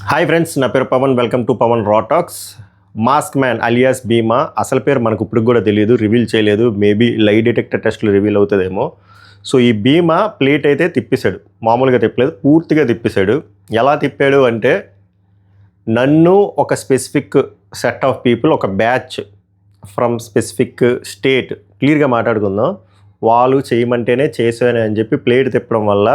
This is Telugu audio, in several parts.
హాయ్ ఫ్రెండ్స్, నా పేరు పవన్. వెల్కమ్ టు పవన్ రా టాక్స్. మాస్క్ మ్యాన్ అలియాస్ భీమా అసలు పేరు మనకు ఇప్పుడు కూడా తెలియదు, రివీల్ చేయలేదు. మేబీ లై డిటెక్టర్ టెస్ట్లో రివీల్ అవుతుందేమో. సో ఈ భీమా ప్లేట్ అయితే తిప్పేశాడు, మామూలుగా తిప్పలేదు, పూర్తిగా తిప్పేశాడు. ఎలా తిప్పాడు అంటే, నన్ను ఒక స్పెసిఫిక్ సెట్ ఆఫ్ పీపుల్, ఒక బ్యాచ్ ఫ్రమ్ స్పెసిఫిక్ స్టేట్, క్లియర్గా మాట్లాడుకుందాం, వాళ్ళు చేయమంటేనే చేశాను అని చెప్పి ప్లేట్ తిప్పడం వల్ల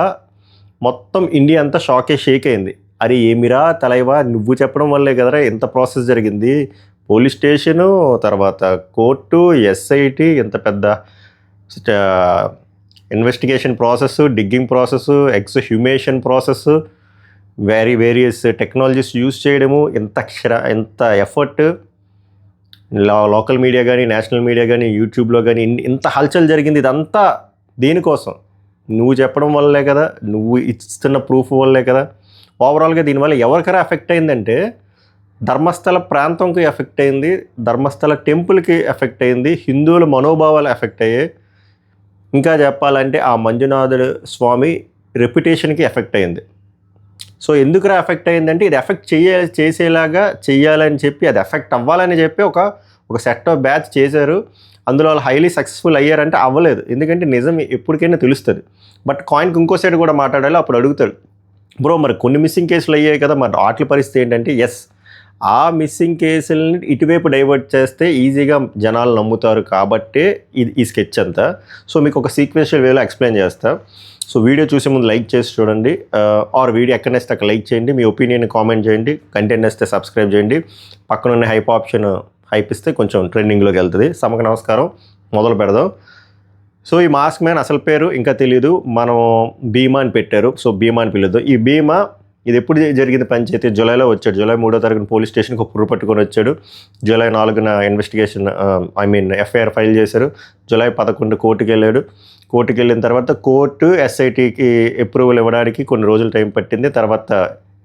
మొత్తం ఇండియా అంతా షేక్ అయింది. అరే ఏమిరా తలైవా, నువ్వు చెప్పడం వల్లే కదరా ఎంత ప్రాసెస్ జరిగింది, పోలీస్ స్టేషను, తర్వాత కోర్టు, ఎస్ఐటి, ఎంత పెద్ద investigation process, digging process, exhumation process, various technologies use చేయడము, ఎంత ఎఫర్ట్ లోకల్ మీడియా కానీ, నేషనల్ మీడియా కానీ, యూట్యూబ్లో కానీ ఇంత హల్చల్ జరిగింది. ఇదంతా దేనికోసం? నువ్వు చెప్పడం వల్లే కదా, నువ్వు ఇస్తున్న ప్రూఫ్ వల్లే కదా. ఓవరాల్గా దీనివల్ల ఎవరికైనా ఎఫెక్ట్ అయిందంటే, ధర్మస్థల ప్రాంతంకి ఎఫెక్ట్ అయింది, ధర్మస్థల టెంపుల్కి ఎఫెక్ట్ అయింది, హిందువుల మనోభావాలు ఎఫెక్ట్ అయ్యాయి. ఇంకా చెప్పాలంటే ఆ మంజునాథుడు స్వామి రెప్యుటేషన్కి ఎఫెక్ట్ అయింది. సో ఎందుకురా ఎఫెక్ట్ అయిందంటే, ఇది ఎఫెక్ట్ చేసేలాగా చెయ్యాలని చెప్పి, అది ఎఫెక్ట్ అవ్వాలని చెప్పి ఒక సెట్ ఆఫ్ బ్యాచ్ చేశారు. అందులో వాళ్ళు హైలీ సక్సెస్ఫుల్ అయ్యారంటే అవ్వలేదు. ఎందుకంటే నిజం ఎప్పటికైనా తెలుస్తుంది. బట్ కాయిన్కి ఇంకో సైడ్ కూడా మాట్లాడాలి. అప్పుడు అడుగుతాడు, బ్రో మరి కొన్ని మిస్సింగ్ కేసులు అయ్యాయి కదా, మరి వాటి పరిస్థితి ఏంటంటే, ఎస్, ఆ మిస్సింగ్ కేసులని ఇటువైపు డైవర్ట్ చేస్తే ఈజీగా జనాలు నమ్ముతారు కాబట్టే ఈ స్కెచ్ అంతా. సో మీకు ఒక సీక్వెన్షియల్ వేలో ఎక్స్ప్లెయిన్ చేస్తా. సో వీడియో చూసే ముందు లైక్ చేసి చూడండి, ఆర్ వీడియో ఎక్కడ నేస్తే అక్కడ లైక్ చేయండి, మీ ఒపీనియన్ కామెంట్ చేయండి, కంటెంట్ నేస్తే సబ్స్క్రైబ్ చేయండి, పక్కన ఉన్న హైప్ ఆప్షన్ హైప్ ఇస్తే కొంచెం ట్రెండింగ్లోకి వెళ్తుంది. సమకు నమస్కారం, మొదలు పెడదాం. సో ఈ మాస్క్ మ్యాన్ అసలు పేరు ఇంకా తెలీదు, మనం భీమా అని పెట్టారు. సో భీమా అని పిలుద్దాం. ఈ భీమా ఇది ఎప్పుడు జరిగింది పంచాయతీ? జూలైలో వచ్చాడు. జూలై 3వ తారీఖున పోలీస్ స్టేషన్కి పుర్రు పట్టుకొని వచ్చాడు. జూలై 4న ఇన్వెస్టిగేషన్ ఎఫ్ఐఆర్ ఫైల్ చేశారు. జూలై 11 కోర్టుకి వెళ్ళాడు. కోర్టుకి వెళ్ళిన తర్వాత కోర్టు ఎస్ఐటికి అప్రూవల్ ఇవ్వడానికి కొన్ని రోజులు టైం పట్టింది. తర్వాత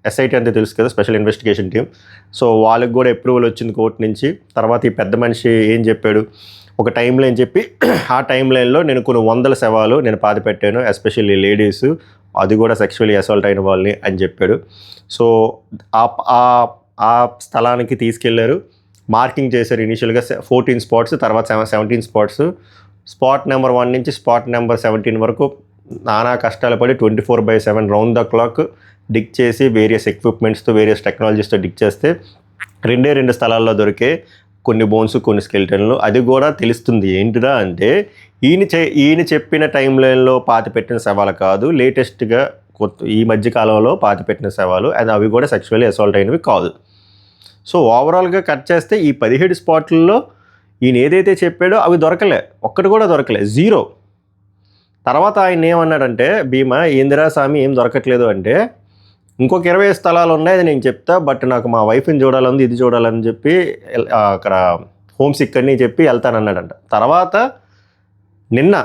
ఎస్ఐటి అంటే తెలుసు కదా, స్పెషల్ ఇన్వెస్టిగేషన్ టీం. సో వాళ్ళకి కూడా అప్రూవల్ వచ్చింది కోర్టు నుంచి. తర్వాత ఈ పెద్ద మనిషి ఏం చెప్పాడు, ఒక టైం లైన్ చెప్పి, ఆ టైం లైన్లో నేను కొన్ని వందల శవాలు నేను పాతిపెట్టాను, ఎస్పెషల్లీ లేడీస్, అది కూడా సెక్షువల్లీ అసాల్ట్ అయిన వాళ్ళని అని చెప్పాడు. సో ఆ స్థలానికి తీసుకెళ్లారు, మార్కింగ్ చేశారు. ఇనిషియల్గా 14 స్పాట్స్, తర్వాత 17 స్పాట్స్. స్పాట్ నెంబర్ 1 నుంచి స్పాట్ నెంబర్ 17 వరకు నానా కష్టాలు పడి 24/7 రౌండ్ ద క్లాక్ డిగ్ చేసి, వేరియస్ ఎక్విప్మెంట్స్తో, వేరియస్ టెక్నాలజీస్తో డిగ్ చేస్తే 2 స్థలాల్లో దొరికే కొన్ని బోన్స్, కొన్ని స్కెల్టన్లు. అది కూడా తెలుస్తుంది ఏంటిరా అంటే, ఈయన చెప్పిన టైం లైన్లో పాతిపెట్టిన శవాలు కాదు, లేటెస్ట్గా ఈ మధ్యకాలంలో పాతిపెట్టిన శవాలు, అవి కూడా సెక్షువల్లీ అసాల్ట్ అయినవి కాదు. సో ఓవరాల్గా కట్ చేస్తే ఈ 17 స్పాట్లలో ఈయన ఏదైతే చెప్పాడో అవి దొరకలే, ఒక్కటి కూడా దొరకలే, జీరో. తర్వాత ఆయన ఏమన్నాడంటే, భీమా ఏందిరా స్వామి ఏం దొరకట్లేదు అంటే, ఇంకొక 20 స్థలాలు ఉన్నాయి, అది నేను చెప్తా, బట్ నాకు మా వైఫ్ని చూడాలని, ఇది చూడాలని చెప్పి అక్కడ హోమ్ సిక్ అని చెప్పి వెళ్తానన్నాడంట. తర్వాత నిన్న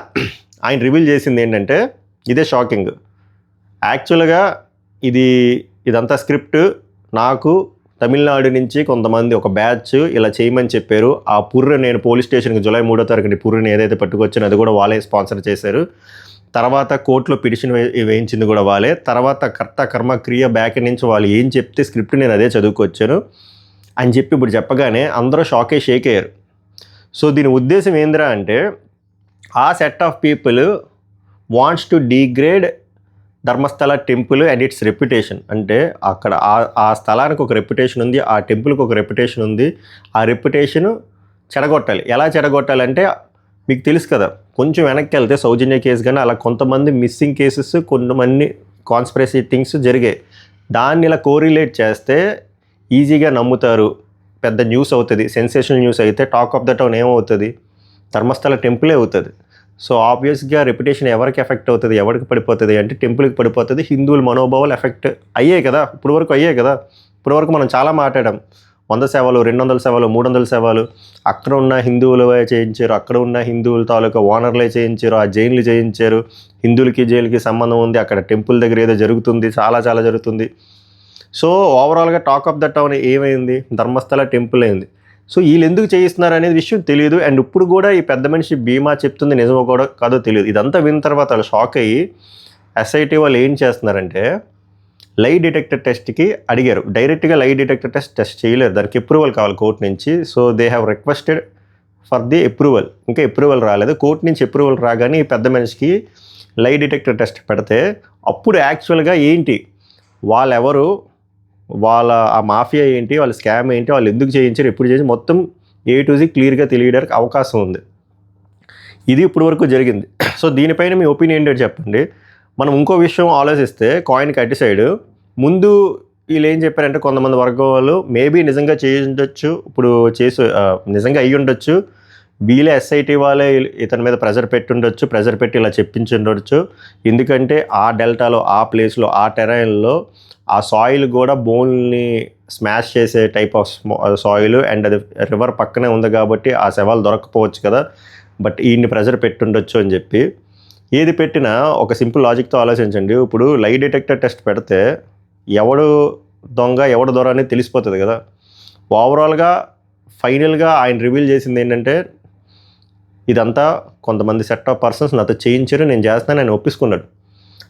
ఆయన రివీల్ చేసింది ఏంటంటే, ఇదే షాకింగ్. యాక్చువల్గా ఇదంతా స్క్రిప్ట్. నాకు తమిళనాడు నుంచి కొంతమంది ఒక బ్యాచ్ ఇలా చేయమని చెప్పారు. ఆ పుర్రె నేను పోలీస్ స్టేషన్కి జూలై 3వ తారీఖుని పుర్రెని ఏదైతే పట్టుకొచ్చానో అది కూడా వాళ్ళే స్పాన్సర్ చేశారు. తర్వాత కోర్టులో పిటిషన్ వేయించింది కూడా వాళ్ళే. తర్వాత కర్త కర్మ క్రియ బ్యాక్ నుంచి వాళ్ళు ఏం చెప్తే స్క్రిప్ట్ నేను అదే చదువుకొచ్చాను అని చెప్పి ఇప్పుడు చెప్పగానే అందరూ షేక్ అయ్యారు. సో దీని ఉద్దేశం ఏందిరా అంటే, ఆ set of people wants to degrade Dharmasthala temple and it's reputation. అంటే అక్కడ ఆ స్థలానికి ఒక రెప్యుటేషన్ ఉంది, ఆ టెంపుల్కి ఒక రెప్యుటేషన్ ఉంది. ఆ రెప్యుటేషన్ చెడగొట్టాలి. ఎలా చెడగొట్టాలంటే, మీకు తెలుసు కదా, కొంచెం వెనక్కి వెళ్తే సౌజన్య కేసు కానీ అలా కొంతమంది మిస్సింగ్ కేసెస్, కొంతమంది కాన్స్పిరసీ థింగ్స్ జరిగాయి. దాన్ని ఇలా కోరిలేట్ చేస్తే ఈజీగా నమ్ముతారు, పెద్ద న్యూస్ అవుతుంది. సెన్సేషనల్ న్యూస్ అయితే టాక్ ఆఫ్ ద టౌన్ ఏమవుతుంది? ధర్మస్థల టెంపులే అవుతుంది. సో ఆబ్వియస్గా రెప్యుటేషన్ ఎవరికి ఎఫెక్ట్ అవుతుంది, ఎవరికి పడిపోతుంది అంటే టెంపుల్కి పడిపోతుంది. హిందువుల మనోభావాలు ఎఫెక్ట్ అయ్యాయి కదా, ఇప్పుడు వరకు మనం చాలా మాట్లాడాం. 100 సేవలు, 200 సేవలు, 300 సేవలు, అక్కడ ఉన్న హిందువులే చేయించారు, అక్కడ ఉన్న హిందువుల తాలూకా ఓనర్లే చేయించారు, ఆ జైన్లు చేయించారు, హిందువులకి జైలుకి సంబంధం ఉంది, అక్కడ టెంపుల్ దగ్గర ఏదో జరుగుతుంది, చాలా జరుగుతుంది. సో ఓవరాల్గా టాక్ ఆఫ్ ద టౌన్ ఏమైంది? ధర్మస్థల టెంపుల్ అయింది. సో వీళ్ళు ఎందుకు చేయిస్తున్నారు అనేది విషయం తెలియదు. అండ్ ఇప్పుడు కూడా ఈ పెద్ద మనిషి భీమా చెప్తుంది నిజమో కూడా కాదో తెలియదు. ఇదంతా విన్న తర్వాత వాళ్ళు షాక్ అయ్యి ఎస్ఐటి వాళ్ళు ఏం చేస్తున్నారంటే, లై డిటెక్టర్ టెస్ట్కి అడిగారు. డైరెక్ట్గా లై డిటెక్టర్ టెస్ట్ చేయలేరు, దానికి అప్రూవల్ కావాలి కోర్టు నుంచి. So they have requested for the approval. ఇంకా అప్రూవల్ రాలేదు, కోర్టు నుంచి అప్రూవల్ రాగానే ఈ పెద్ద మనిషికి లై డిటెక్టర్ టెస్ట్ పెడితే అప్పుడు యాక్చువల్గా ఏంటి, వాళ్ళెవరు, వాళ్ళ ఆ మాఫియా ఏంటి, వాళ్ళ స్కామ్ ఏంటి, వాళ్ళు ఎందుకు చేయించారు, ఎప్పుడు చేసి మొత్తం A to Z క్లియర్గా తెలియడానికి అవకాశం ఉంది. ఇది ఇప్పుడు వరకు జరిగింది. సో దీనిపైన మీ ఒపీనియన్ ఏంటో చెప్పండి. మనం ఇంకో విషయం ఆలోచిస్తే కాయిన్కి అటు సైడ్ ముందు వీళ్ళు ఏం చెప్పారంటే కొంతమంది వర్గం వాళ్ళు మేబీ నిజంగా చేసి ఉండొచ్చు, ఇప్పుడు నిజంగా అయ్యి ఉండొచ్చు, వీళ్ళే SIT వాళ్ళే ఇతని మీద ప్రెజర్ పెట్టి ఇలా చెప్పించి ఉండొచ్చు. ఎందుకంటే ఆ డెల్టాలో, ఆ ప్లేస్లో, ఆ టెరైన్లో ఆ సాయిల్ కూడా బోన్ని స్మాష్ చేసే టైప్ ఆఫ్ సాయిల్, అండ్ అది రివర్ పక్కనే ఉంది కాబట్టి ఆ శవాలు దొరకపోవచ్చు కదా, బట్ ఈయన్ని ప్రెజర్ పెట్టుండొచ్చు అని చెప్పి. ఏది పెట్టినా ఒక సింపుల్ లాజిక్తో ఆలోచించండి. ఇప్పుడు లై డిటెక్టర్ టెస్ట్ పెడితే ఎవడు దొంగ ఎవడు దొర అనేది తెలిసిపోతుంది కదా. ఓవరాల్గా ఫైనల్గా ఆయన రివీల్ చేసింది ఏంటంటే ఇదంతా కొంతమంది సెట్ ఆఫ్ పర్సన్స్ నాతో చేయించారు, నేను చేస్తాను, ఆయన ఒప్పుకున్నాడు.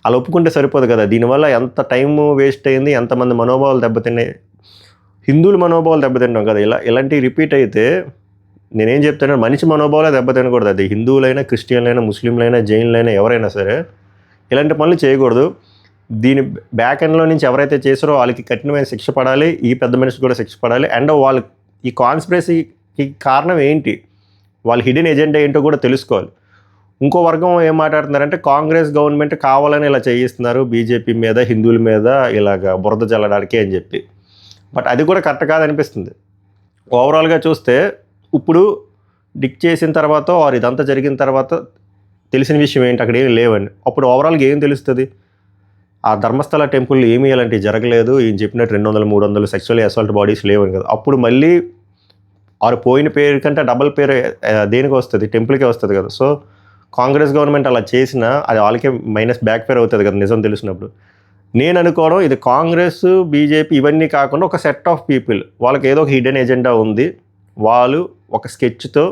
అలా ఒప్పుకుంటే సరిపోదు కదా. దీనివల్ల ఎంత టైం వేస్ట్ అయింది, ఎంతమంది మనోభావాలు దెబ్బతిన్నాయి, హిందువుల మనోభావాలు దెబ్బతింటాం కదా. ఇలాంటివి రిపీట్ అయితే నేనేం చెప్తాను, మనిషి మనోభావాలే దెబ్బతినకూడదు. అది హిందువులైనా, క్రిస్టియన్లైనా, ముస్లింలైనా, జైన్లైనా, ఎవరైనా సరే ఇలాంటి పనులు చేయకూడదు. దీని బ్యాక్ ఎండ్లో నుంచి ఎవరైతే చేసారో వాళ్ళకి కఠినమైన శిక్ష పడాలి, ఈ పెద్ద మనిషికి కూడా శిక్ష పడాలి. అండ్ వాళ్ళు ఈ కాన్స్పిరసీకి కారణం ఏంటి, వాళ్ళ హిడెన్ ఎజెండా ఏంటో కూడా తెలుసుకోవాలి. ఇంకో వర్గం ఏం మాట్లాడుతున్నారంటే కాంగ్రెస్ గవర్నమెంట్ కావాలని ఇలా చేయిస్తున్నారు బీజేపీ మీద, హిందువుల మీద ఇలాగ బురద జల్లడానికి అని చెప్పి. బట్ అది కూడా కరెక్ట్ కాదనిపిస్తుంది. ఓవరాల్గా చూస్తే ఇప్పుడు డిక్ చేసిన తర్వాత వారు ఇదంతా జరిగిన తర్వాత తెలిసిన విషయం ఏంటి, అక్కడ ఏమి లేవండి. అప్పుడు ఓవరాల్గా ఏం తెలుస్తుంది, ఆ ధర్మస్థల టెంపుల్ ఏమీ అలాంటివి జరగలేదు, ఈయన చెప్పినట్టు 200-300 సెక్చువల్ అసాల్ట్ బాడీస్ లేవని కదా. అప్పుడు మళ్ళీ వారు పోయిన పేరు కంటే డబల్ పేరు దేనికి వస్తుంది, టెంపుల్కే వస్తుంది కదా. సో కాంగ్రెస్ గవర్నమెంట్ అలా చేసినా అది వాళ్ళకే మైనస్ బ్యాక్ ఫైర్ అవుతుంది కదా నిజం తెలిసినప్పుడు. నేను అనుకోవడం ఇది కాంగ్రెస్, బీజేపీ ఇవన్నీ కాకుండా ఒక సెట్ ఆఫ్ పీపుల్, వాళ్ళకి ఏదో ఒక హిడెన్ ఎజెండా ఉంది, వాళ్ళు ఒక స్కెచ్తో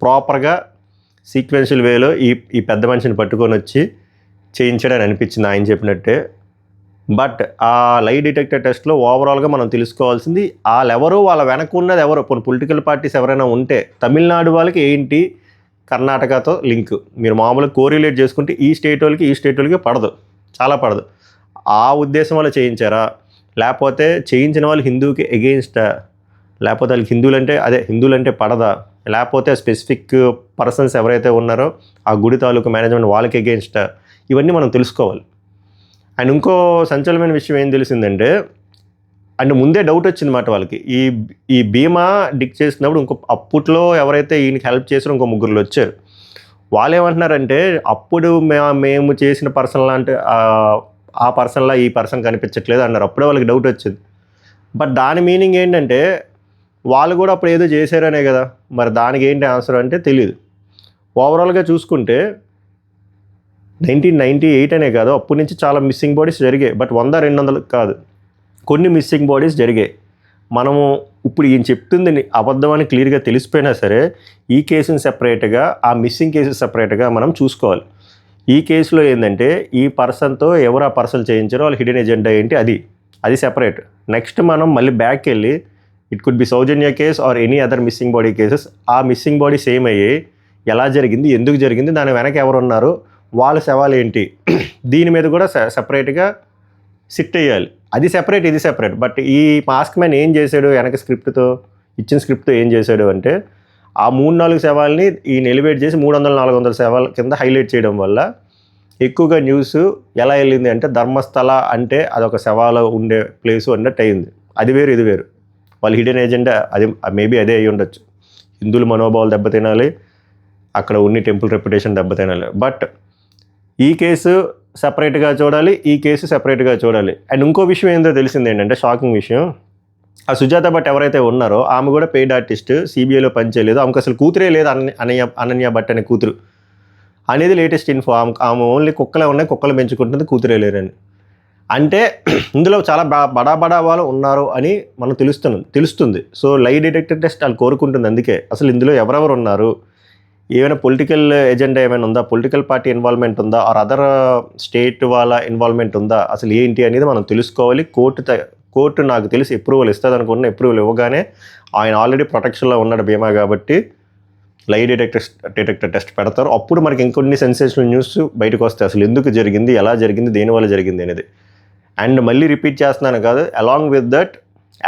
ప్రాపర్గా సీక్వెన్షియల్ వేలో ఈ పెద్ద మనిషిని పట్టుకొని వచ్చి చేయించడని అనిపించింది ఆయన చెప్పినట్టే. బట్ ఆ లై డిటెక్టర్ టెస్ట్లో ఓవరాల్గా మనం తెలుసుకోవాల్సింది వాళ్ళెవరు, వాళ్ళ వెనక ఉన్నది ఎవరు. కొన్ని పొలిటికల్ పార్టీస్ ఎవరైనా ఉంటే తమిళనాడు వాళ్ళకి ఏంటి, కర్ణాటకతో లింక్ మీరు మామూలుగా కోరిలేట్ చేసుకుంటే ఈ స్టేట్ వాళ్ళకి పడదు, చాలా పడదు. ఆ ఉద్దేశం వల్ల చేయించారా, లేకపోతే చేయించిన వాళ్ళు హిందూకి ఎగెయిన్స్టా, లేకపోతే వాళ్ళకి హిందువులంటే పడదా, లేకపోతే స్పెసిఫిక్ పర్సన్స్ ఎవరైతే ఉన్నారో ఆ గుడి తాలూకు మేనేజ్మెంట్ వాళ్ళకి ఎగెయిన్స్టా, ఇవన్నీ మనం తెలుసుకోవాలి. అండ్ ఇంకో సంచలనమైన విషయం ఏం తెలిసిందంటే, అండ్ ముందే డౌట్ వచ్చిందన్నమాట వాళ్ళకి. ఈ బీమా డిక్ చేసినప్పుడు అప్పట్లో ఎవరైతే ఈయనకి హెల్ప్ చేసారో ఇంకో 3 వచ్చారు. వాళ్ళు ఏమంటున్నారంటే అప్పుడు మేము చేసిన పర్సన్ లాంటి ఆ పర్సన్లా ఈ పర్సన్ కనిపించట్లేదు అన్నారు. అప్పుడే వాళ్ళకి డౌట్ వచ్చింది. బట్ దాని మీనింగ్ ఏంటంటే వాళ్ళు కూడా అప్పుడు ఏదో చేశారనే కదా. మరి దానికి ఏంటి ఆన్సర్ అంటే తెలియదు. ఓవరాల్గా చూసుకుంటే 1998 అనే కాదు, అప్పటి నుంచి చాలా మిస్సింగ్ బాడీస్ జరిగాయి. బట్ 100-200 కాదు, కొన్ని మిస్సింగ్ బాడీస్ జరిగాయి. మనము ఇప్పుడు ఈయన చెప్తుంది అబద్ధం అని క్లియర్గా తెలిసిపోయినా సరే ఈ కేసుని సెపరేట్గా, ఆ మిస్సింగ్ కేసు సెపరేట్గా మనం చూసుకోవాలి. ఈ కేసులో ఏంటంటే ఈ పర్సన్తో ఎవరు ఆ పర్సన్ చేయించారో వాళ్ళ హిడెన్ ఎజెండా ఏంటి, అది సెపరేట్. నెక్స్ట్ మనం మళ్ళీ బ్యాక్ వెళ్ళి it could be Soujanya case or any other missing body cases. ఆ మిస్సింగ్ బాడీ సేమ్ అయ్యి ఎలా జరిగింది, ఎందుకు జరిగింది, దాని వెనక ఎవరున్నారు, వాళ్ళ సవాలు ఏంటి, దీని మీద కూడా సెపరేట్గా సిట్ అయ్యాలి. అది సెపరేట్, ఇది సెపరేట్. బట్ ఈ మాస్క్ మ్యాన్ ఏం చేశాడు, వెనక ఇచ్చిన స్క్రిప్ట్తో ఏం చేశాడు అంటే ఆ 3-4 సవాల్ని ఈయన ఎలివేట్ చేసి 300-400 సవాల్ కింద హైలైట్ చేయడం వల్ల ఎక్కువగా న్యూస్ ఎలా వెళ్ళింది అంటే ధర్మస్థల అంటే అదొక సవాలు ఉండే ప్లేసు అన్నట్టు అయింది. అది వేరు, ఇది వేరు. వాళ్ళ హిడెన్ ఏజెండా అది మేబీ అదే అయ్యి ఉండొచ్చు. హిందువుల మనోభావాలు దెబ్బతినాలి, అక్కడ ఉన్ని టెంపుల్ రెప్యుటేషన్ దెబ్బతినాలి. బట్ ఈ కేసు సెపరేట్గా చూడాలి, ఈ కేసు సెపరేట్గా చూడాలి. అండ్ ఇంకో విషయం ఏందో తెలిసింది ఏంటంటే షాకింగ్ విషయం, ఆ సుజాత భట్ ఎవరైతే ఉన్నారో ఆమె కూడా పెయిడ్ ఆర్టిస్ట్, సిబిఐలో పనిచేయలేదు, ఆమెకు అసలు కూతురే లేదు, అనన్య భట్ అనే కూతురు అనేది లేటెస్ట్ ఇన్ఫో. ఆమె ఓన్లీ కుక్కలే ఉన్నాయి, కుక్కలు పెంచుకుంటుంది, కూతురే లేరని. అంటే ఇందులో చాలా బడా వాళ్ళు ఉన్నారు అని మనం తెలుస్తుంది. సో లై డిటెక్టర్ టెస్ట్ వాళ్ళు కోరుకుంటుంది. అందుకే అసలు ఇందులో ఎవరెవరు ఉన్నారు, ఏమైనా పొలిటికల్ ఎజెండా ఏమైనా ఉందా, పొలిటికల్ పార్టీ ఇన్వాల్వ్మెంట్ ఉందా, ఆర్ అదర్ స్టేట్ వాళ్ళ ఇన్వాల్వ్మెంట్ ఉందా, అసలు ఏంటి అనేది మనం తెలుసుకోవాలి. కోర్టు నాకు తెలిసి అప్రూవల్ ఇస్తుంది అనుకున్న, అప్రూవల్ ఇవ్వగానే ఆయన ఆల్రెడీ ప్రొటెక్షన్లో ఉన్నాడు బీమా కాబట్టి లై డిటెక్టర్ టెస్ట్ పెడతారు. అప్పుడు మనకి ఇంకొన్ని సెన్సేషనల్ న్యూస్ బయటకు వస్తాయి, అసలు ఎందుకు జరిగింది, ఎలా జరిగింది, దేనివల్ల జరిగింది అనేది. అండ్ మళ్ళీ రిపీట్ చేస్తున్నాను కాదు, అలాంగ్ విత్ దట్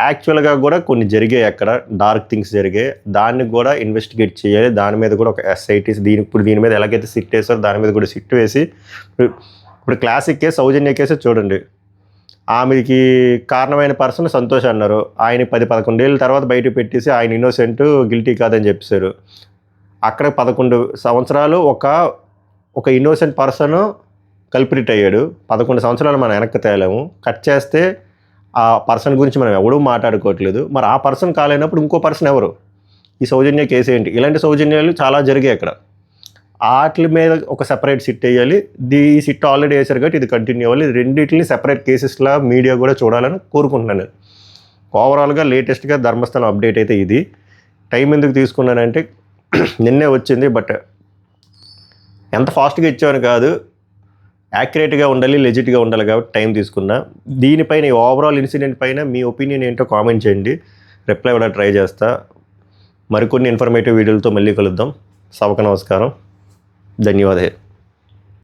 యాక్చువల్గా కూడా కొన్ని జరిగాయి, అక్కడ డార్క్ థింగ్స్ జరిగాయి, దాన్ని కూడా ఇన్వెస్టిగేట్ చేయాలి. దాని మీద కూడా ఒక ఎస్ఐటీస్ దీని మీద ఎలాగైతే సిట్ వేసారో దాని మీద కూడా సిట్ వేసి, ఇప్పుడు క్లాసిక్ కేసు సౌజన్య కేసు చూడండి. ఆమెకి కారణమైన పర్సన్ సంతోష్ అన్నారు, ఆయన 10-11 ఏళ్ళ తర్వాత బయటకు పెట్టేసి ఆయన ఇన్నోసెంట్, గిల్టీ కాదని చెప్పేశారు. అక్కడ 11 సంవత్సరాలు ఒక ఇన్నోసెంట్ పర్సన్ కల్ప్రిట్ అయ్యాడు. 11 సంవత్సరాలు మనం వెనక్కి తేలేము. కట్ చేస్తే ఆ పర్సన్ గురించి మనం ఎవడూ మాట్లాడుకోవట్లేదు. మరి ఆ పర్సన్ కాలేనప్పుడు ఇంకో పర్సన్ ఎవరు? ఈ సౌజన్య కేసు ఏంటి? ఇలాంటి సౌజన్యాలు చాలా జరిగాయి అక్కడ. వాటి మీద ఒక సెపరేట్ సిట్ వేయాలి. ఈ సిట్ ఆల్రెడీ వేశారు కాబట్టి ఇది కంటిన్యూ అవ్వాలి. రెండింటిని సెపరేట్ కేసెస్లా మీడియా కూడా చూడాలని కోరుకుంటున్నాను. ఓవరాల్గా లేటెస్ట్గా ధర్మస్థలం అప్డేట్ అయితే ఇది. టైం ఎందుకు తీసుకున్నానంటే నిన్నే వచ్చింది, బట్ ఎంత ఫాస్ట్గా ఇచ్చామని కాదు, యాక్యురేట్గా ఉండాలి, లెజిట్గా ఉండాలి కాబట్టి టైం తీసుకున్నా. దీనిపైన ఈ ఓవరాల్ ఇన్సిడెంట్ పైన మీ ఒపీనియన్ ఏంటో కామెంట్ చేయండి, రిప్లై కూడా ట్రై చేస్తా. మరికొన్ని ఇన్ఫర్మేటివ్ వీడియోలతో మళ్ళీ కలుద్దాం. సభకు నమస్కారం, ధన్యవాదాలు.